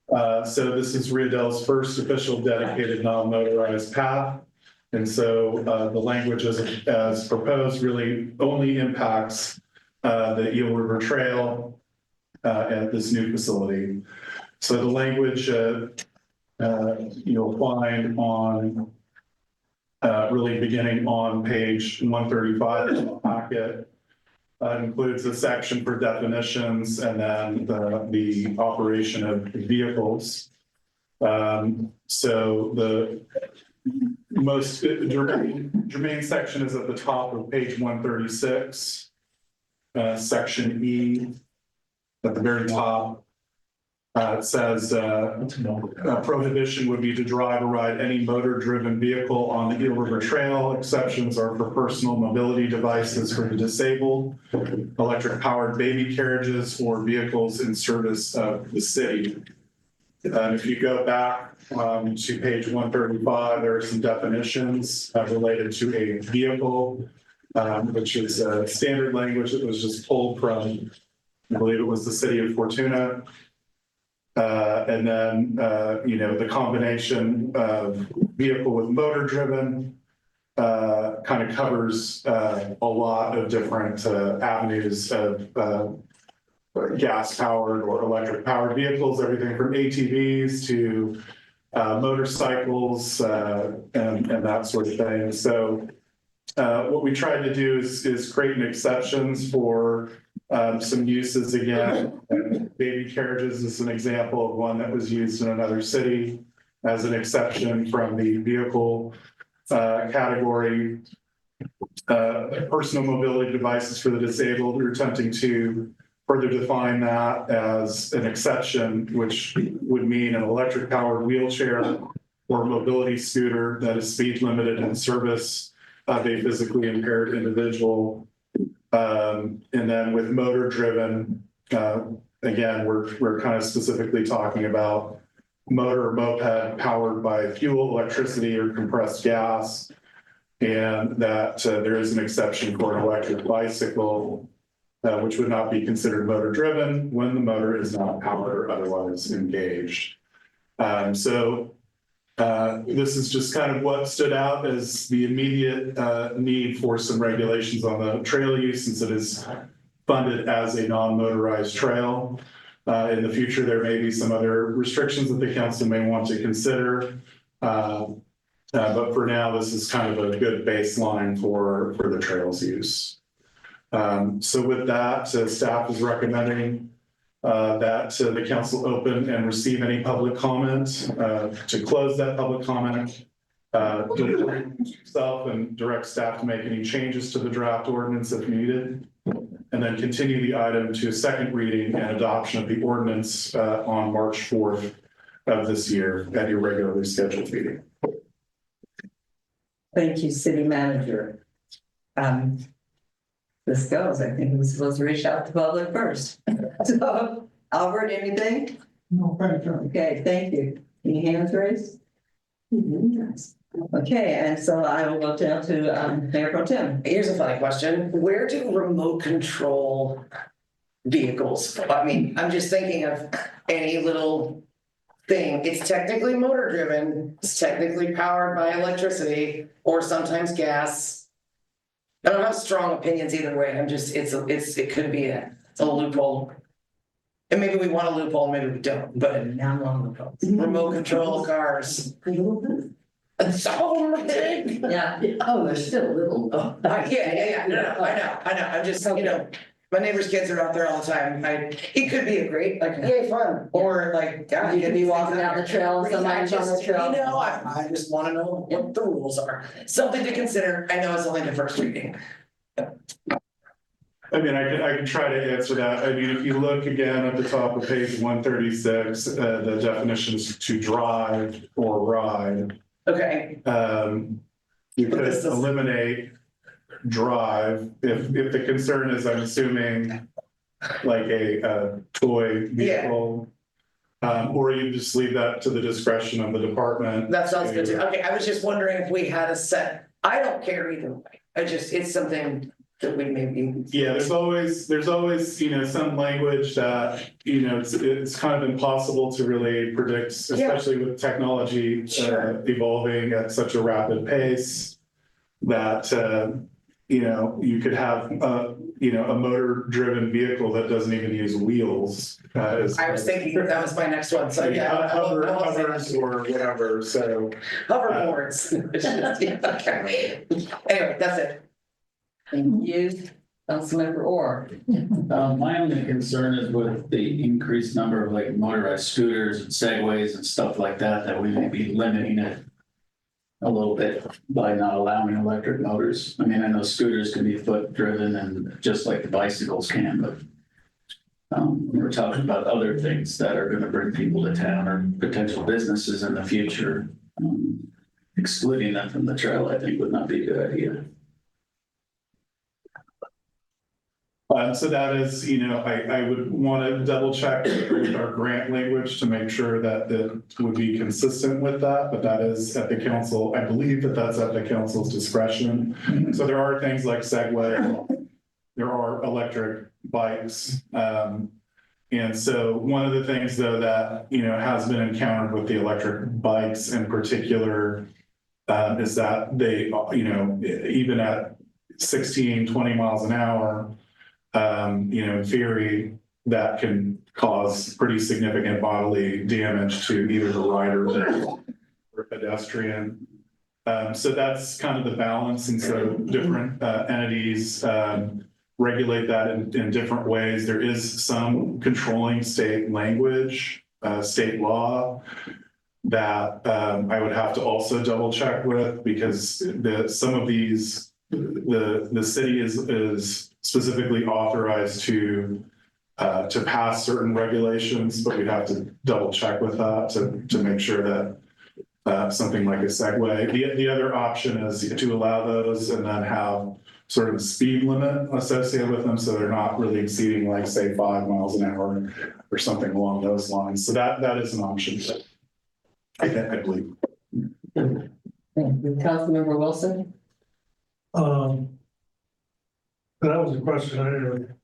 So this is Rio Dell's first official dedicated non-motorized path. And so the language as proposed really only impacts the Eel River Trail at this new facility. So the language you'll find on really beginning on page 135 of the packet includes a section for definitions and then the operation of vehicles. So the most germane section is at the top of page 136, section E at the very top. It says prohibition would be to drive or ride any motor-driven vehicle on the Eel River Trail. Exceptions are for personal mobility devices for the disabled, electric-powered baby carriages, or vehicles in service of the city. If you go back to page 135, there are some definitions related to a vehicle, which is standard language that was just pulled from, I believe it was the city of Fortuna. And then, the combination of vehicle with motor driven kind of covers a lot of different avenues of gas powered or electric powered vehicles, everything from ATVs to motorcycles and that sort of thing. So what we tried to do is create an exceptions for some uses. Again, baby carriages is an example of one that was used in another city as an exception from the vehicle category. Personal mobility devices for the disabled, we're attempting to further define that as an exception, which would mean an electric powered wheelchair or mobility scooter that is speed limited in service of a physically impaired individual. And then with motor driven, again, we're kind of specifically talking about motor or moped powered by fuel, electricity, or compressed gas. And that there is an exception for an electric bicycle, which would not be considered motor driven when the motor is not powered or otherwise engaged. So this is just kind of what stood out as the immediate need for some regulations on the trail use, since it is funded as a non-motorized trail. In the future, there may be some other restrictions that the council may want to consider. But for now, this is kind of a good baseline for the trails use. So with that, staff is recommending that the council open and receive any public comment, to close that public comment, yourself and direct staff to make any changes to the draft ordinance if needed, and then continue the item to a second reading and adoption of the ordinance on March 4th of this year at your regularly scheduled meeting. Thank you, city manager. This goes, I think we're supposed to reach out to the public first. So, Albert, anything? No, thank you. Okay, thank you. Any hands raised? Okay, and so I will go down to Mayor Pro Tem. Here's a funny question. Where do remote control vehicles? I mean, I'm just thinking of any little thing. It's technically motor driven, it's technically powered by electricity or sometimes gas. I don't have strong opinions either way. I'm just, it could be it's a loophole. And maybe we want a loophole, maybe we don't, but Now on the phone. remote control cars. It's so big. Yeah. Oh, they're still little. Oh. Yeah, no, I know, I'm just, my neighbor's kids are out there all the time, it could be a great, like, yay, fun, or like, God. You could be walking down the trail and somebody's on the trail. I just wanna know what the rules are, something to consider, I know it's only the first reading. I mean, I can try to answer that. I mean, if you look again at the top of page 136, the definitions to drive or ride. Okay, You could eliminate drive if the concern is, I'm assuming, like a toy vehicle. Or you just leave that to the discretion of the department. that sounds good too, okay, I was just wondering if we had a set, I don't care either way, it's something that we maybe. Yeah, there's always, some language that, it's kind of impossible to really predict, especially with technology evolving at such a rapid pace that, you could have a motor-driven vehicle that doesn't even use wheels. I was thinking that was my next one, so yeah. Hovers or whatever, so. Hoverboards. Okay. Anyway, that's it. Thank you, Councilmember Orr. My only concern is with the increased number of like motorized scooters and segways and stuff like that we may be limiting it a little bit by not allowing electric motors. I mean, I know scooters can be foot driven and just like the bicycles can, but we're talking about other things that are gonna bring people to town or potential businesses in the future. Excluding them from the trail, I think would not be a good idea. So that is, I would want to double check with our grant language to make sure that it would be consistent with that, but that is at the council. I believe that that's at the council's discretion. So there are things like Segway, there are electric bikes. And so one of the things though that, has been encountered with the electric bikes in particular is that they, even at 16, 20 miles an hour, in theory, that can cause pretty significant bodily damage to either the rider or pedestrian. So that's kind of the balance. And so different entities regulate that in different ways. There is some controlling state language, state law that I would have to also double check with, because some of these, the city is specifically authorized to pass certain regulations, but we'd have to double check with that to make sure that something like a Segway. The other option is to allow those and then have sort of a speed limit associated with them, so they're not really exceeding, like, say, 5 miles an hour or something along those lines. So that is an option. I believe. Thank you, Councilmember Wilson. That was a question I never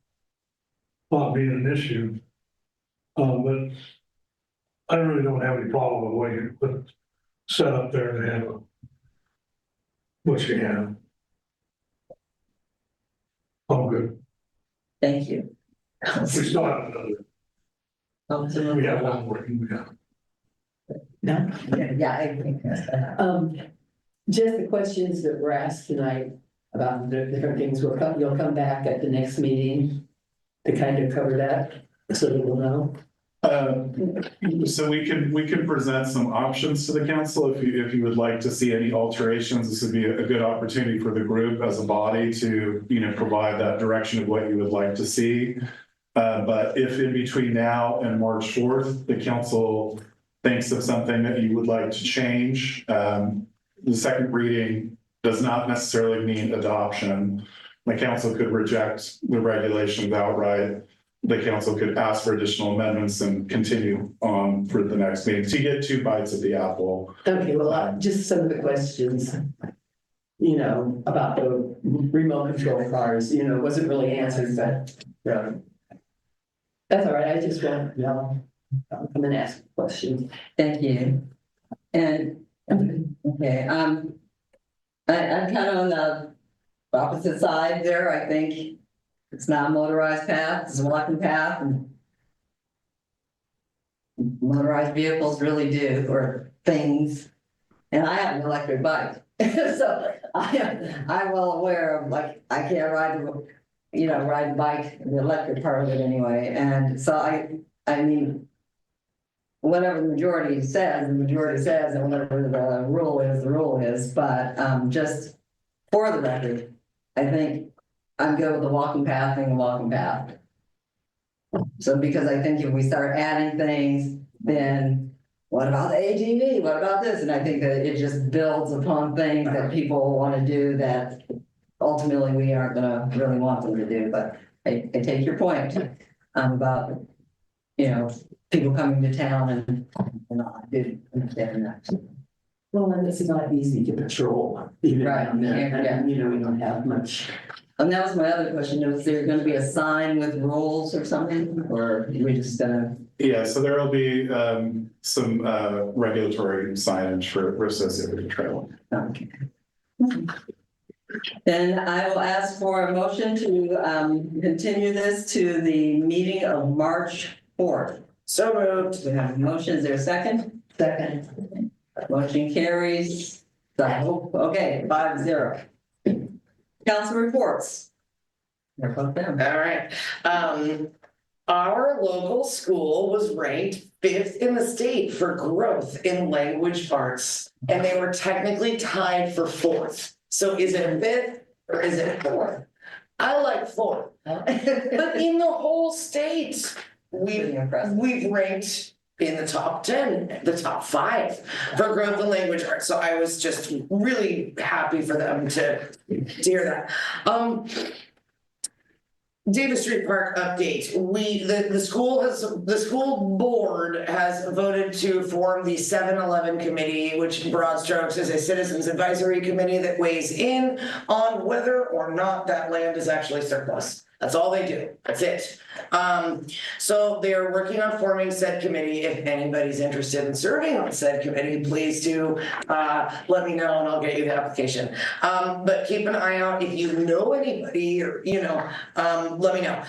thought being an issue. But I really don't have any problem with what you put set up there and have what you have. Oh, good. Thank you. We still have another. We have one working. No? Yeah, I think that's. Just the questions that were asked tonight about the different things, you'll come back at the next meeting to kind of cover that, so that we'll know. So we can present some options to the council if you would like to see any alterations. This would be a good opportunity for the group as a body to, provide that direction of what you would like to see. But if in between now and March 4th, the council thinks of something that you would like to change, the second reading does not necessarily mean adoption. The council could reject the regulations outright. The council could ask for additional amendments and continue on for the next meeting. So you get 2 bites of the apple. Okay, well, just some of the questions, about the remote control cars, wasn't really answered, but that's all right. I just want to know. I'll come and ask questions. Thank you. And, okay, I'm kind of on the opposite side there. I think it's not a motorized path, it's a walking path. And motorized vehicles really do, or things. And I have an electric bike. So I'm well aware of, like, I can't ride the bike, the electric part of it anyway. And so I mean, whatever the majority says, and whatever the rule is, but just for the record, I think I'm good with the walking path and the walking path. So because I think if we start adding things, then what about the ATV? What about this? And I think that it just builds upon things that people want to do that ultimately we aren't gonna really want them to do. But I take your point about, people coming to town and I do understand that. Well, and it's not easy to patrol, even Right, down there. yeah. And, we don't have much. And that was my other question, is there gonna be a sign with rules or something, or are we just gonna? Yeah, so there will be some regulatory signage for associated with the trail. Okay. Then I will ask for a motion to continue this to the meeting of March 4th. So moved. We have a motion, is there a second? Second. Motion carries. Okay, 5-0. Council reports. They're both them. All right. Our local school was ranked 5th in the state for growth in language arts, and they were technically tied for 4th. So is it 5th or is it 4th? I like 4th. But in the whole state, we've ranked in the top 10, the top 5 for growth in language arts. So I was just really happy for them to hear that. Davis Street Park update. The school board has voted to form the 7-Eleven committee, which in broad strokes is a citizens advisory committee that weighs in on whether or not that land is actually surplus. That's all they do. That's it. So they're working on forming said committee. If anybody's interested in serving on said committee, please do let me know and I'll get you the application. But keep an eye out if you know anybody or, let me know.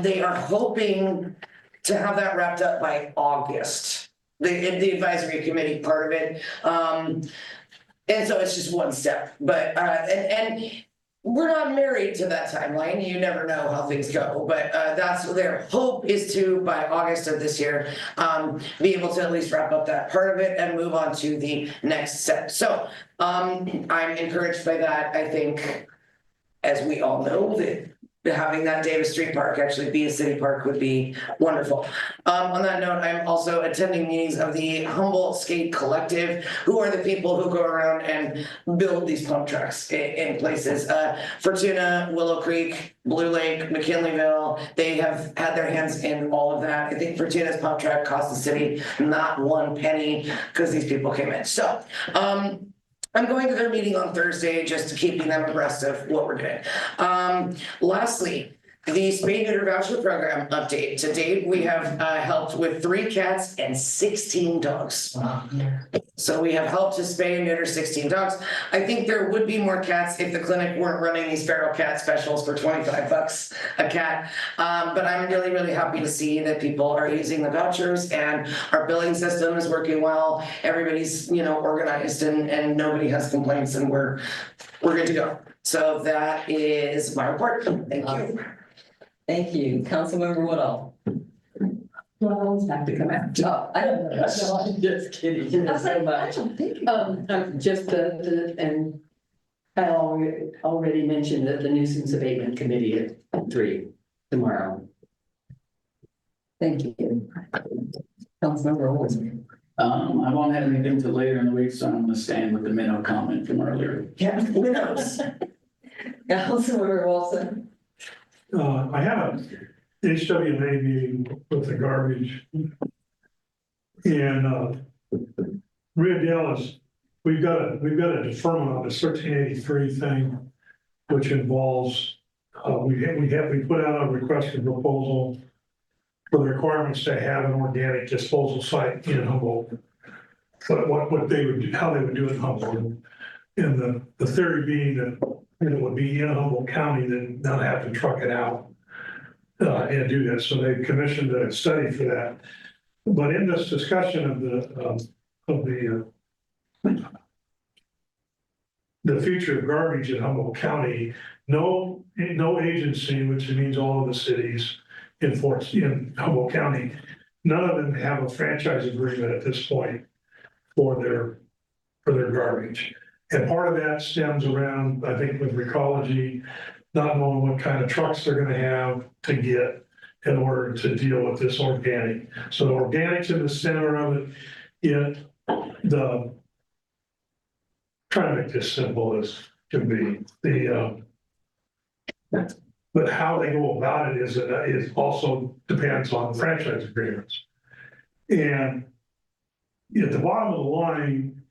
They are hoping to have that wrapped up by August. The advisory committee part of it. And so it's just one step, but, and we're not married to that timeline. You never know how things go, but that's their hope is to, by August of this year, be able to at least wrap up that part of it and move on to the next step. So I'm encouraged by that. I think, as we all know, that having that Davis Street Park actually be a city park would be wonderful. On that note, I'm also attending meetings of the Humboldt Skate Collective, who are the people who go around and build these pump tracks in places. Fortuna, Willow Creek, Blue Lake, McKinleyville, they have had their hands in all of that. I think Fortuna's pump track cost the city not 1 penny because these people came in. So, I'm going to their meeting on Thursday, just keeping them abreast of what we're doing. Lastly, the spay neuter voucher program update. To date, we have helped with 3 cats and 16 dogs. Wow. So we have helped to spay and neuter 16 dogs. I think there would be more cats if the clinic weren't running these feral cat specials for $25 a cat. But I'm really, really happy to see that people are using the vouchers and our billing system is working well. Everybody's, organized and nobody has complaints and we're good to go. So that is my report. Thank you. Thank you. Councilmember Woodall. Well, have to come out. Oh, I don't know. No, I'm just kidding. I was like, So I much. don't think. Just and I already mentioned that the nuisance abatement committee at 3 tomorrow. Thank you. Councilmember Olson. I won't have anything till later in the week, so I'm gonna stand with the minnow comment from earlier. Yeah, who knows? Councilmember Wilson. I had a HWMA meeting with the garbage. And Rio Dell is, we've got a deferment on the 1383 thing, which involves, we put out a request for proposal. for the requirements to have an organic disposal site in Humboldt. But what they would do, how they would do it in Humboldt. And the theory being that it would be in Humboldt County, then not have to truck it out and do that. So they commissioned a study for that. But in this discussion of the future of garbage in Humboldt County, no agency, which means all of the cities in Humboldt County, none of them have a franchise agreement at this point for their garbage. And part of that stems around, I think, with Recology, not knowing what kind of trucks they're gonna have to get in order to deal with this organic. So the organic's in the center of it, yet trying to make this simple as can be, but how they go about it is also depends on the franchise agreements. And at the bottom of the line,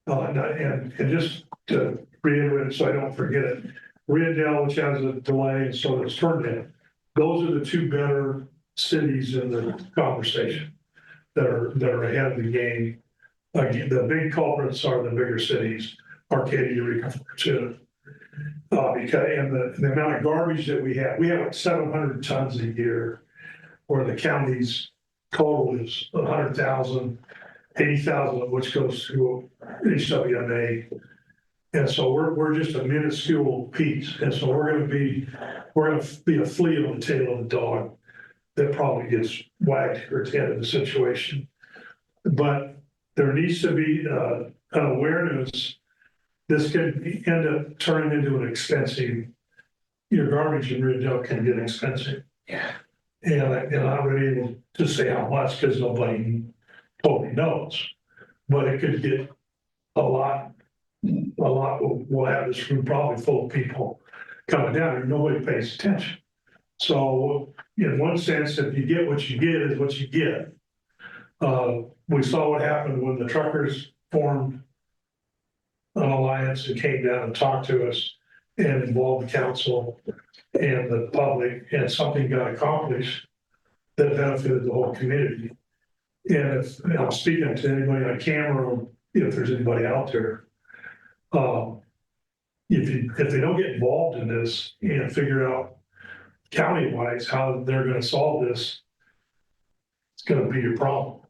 and just to reiterate so I don't forget it, Rio Dell, which has a delay, and so does Ferndale. Those are the two better cities in the conversation that are ahead of the game. The big culprits are the bigger cities, Arcadia, too. Because the amount of garbage that we have like 700 tons a year, where the county's total is 100,000, 80,000 of which goes to HWMA. And so we're just a minuscule piece. And so we're gonna be a flea on the tail of the dog that probably gets wagged here at the end of the situation. But there needs to be an awareness. This could end up turning into an expensive, your garbage in Rio Dell can get expensive. Yeah. And I'm not really able to say how much because nobody totally knows. But it could get a lot. We'll have this room probably full of people coming down and nobody pays attention. So in one sense, if you get what you get is what you get. We saw what happened when the truckers formed an alliance and came down and talked to us and involved the council and the public, and something got accomplished that benefited the whole community. And if I'm speaking to anybody on camera, or if there's anybody out there, if they don't get involved in this and figure out county-wise how they're going to solve this, it's going to be your problem.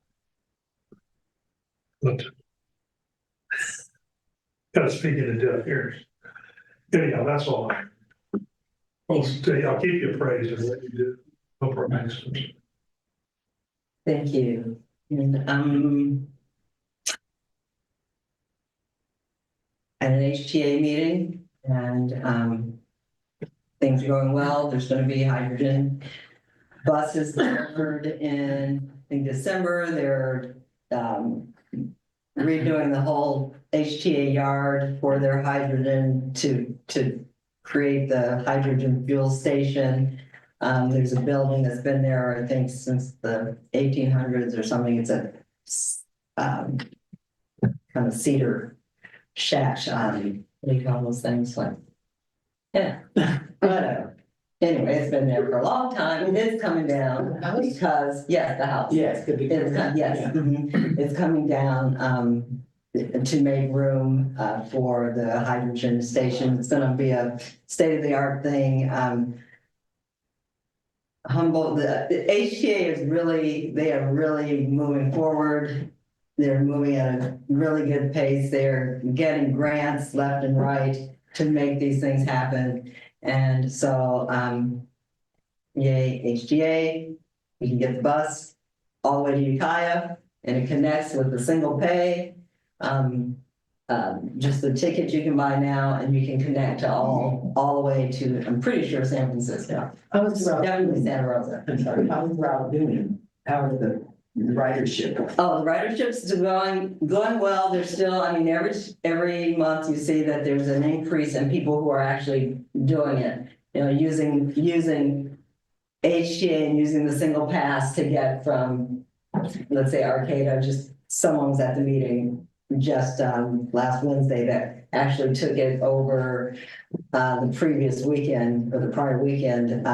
But gotta speak into deaf ears. Anyhow, that's all. I'll keep you appraised of what you do. No problem. Thank you. And at an HTA meeting, and things are going well. There's going to be hydrogen buses delivered in, I think, December. They're redoing the whole HTA yard for their hydrogen to create the hydrogen fuel station. There's a building that's been there, I think, since the 1800s or something. It's a kind of cedar shack. What do you call those things? Like, yeah, whatever. Anyway, it's been there for a long time. It's coming down because, yes, the house. Yes, It's coming down to make room for the hydrogen station. It's going to be a state-of-the-art thing. Humboldt, the HTA is really, they are really moving forward. They're moving at a really good pace. They're getting grants left and right to make these things happen. And so, yay, HTA, you can get the bus all the way to Ukiah, and it connects with the single pay. Just the ticket you can buy now, and you can connect to all the way to, I'm pretty sure, San Francisco. Definitely Santa Rosa. I'm sorry, how's the route doing? How are the ridership? Oh, the ridership's going well. There's still, I mean, every month you see that there's an increase in people who are actually doing it. You know, using HTA and using the single pass to get from, let's say, Arcata. Just someone was at the meeting just last Wednesday that actually took it over the previous weekend or the prior weekend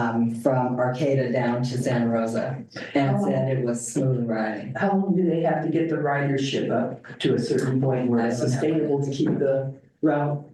from Arcata down to Santa Rosa and said it was smooth riding. How long do they have to get the ridership up to a certain point where it's sustainable to keep the route?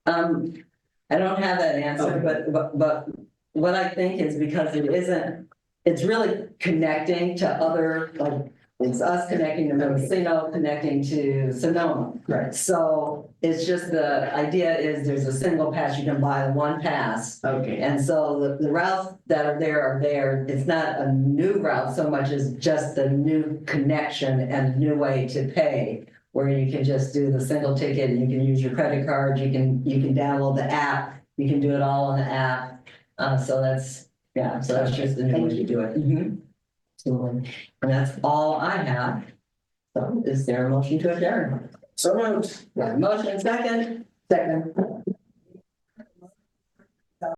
I don't have that answer, but what I think is because it isn't, it's really connecting to other, like, it's us connecting to Mendocino, connecting to Sonoma. Right. So it's just the idea is there's a single pass, you can buy one pass. Okay. And so the routes that are there. It's not a new route so much as just the new connection and new way to pay, where you can just do the single ticket and you can use your credit card, you can download the app, you can do it all on the app. So that's just the new way to do it. Mhm. Absolutely. And that's all I have. So is there a motion to adjourn? So moved. Motion second? Second.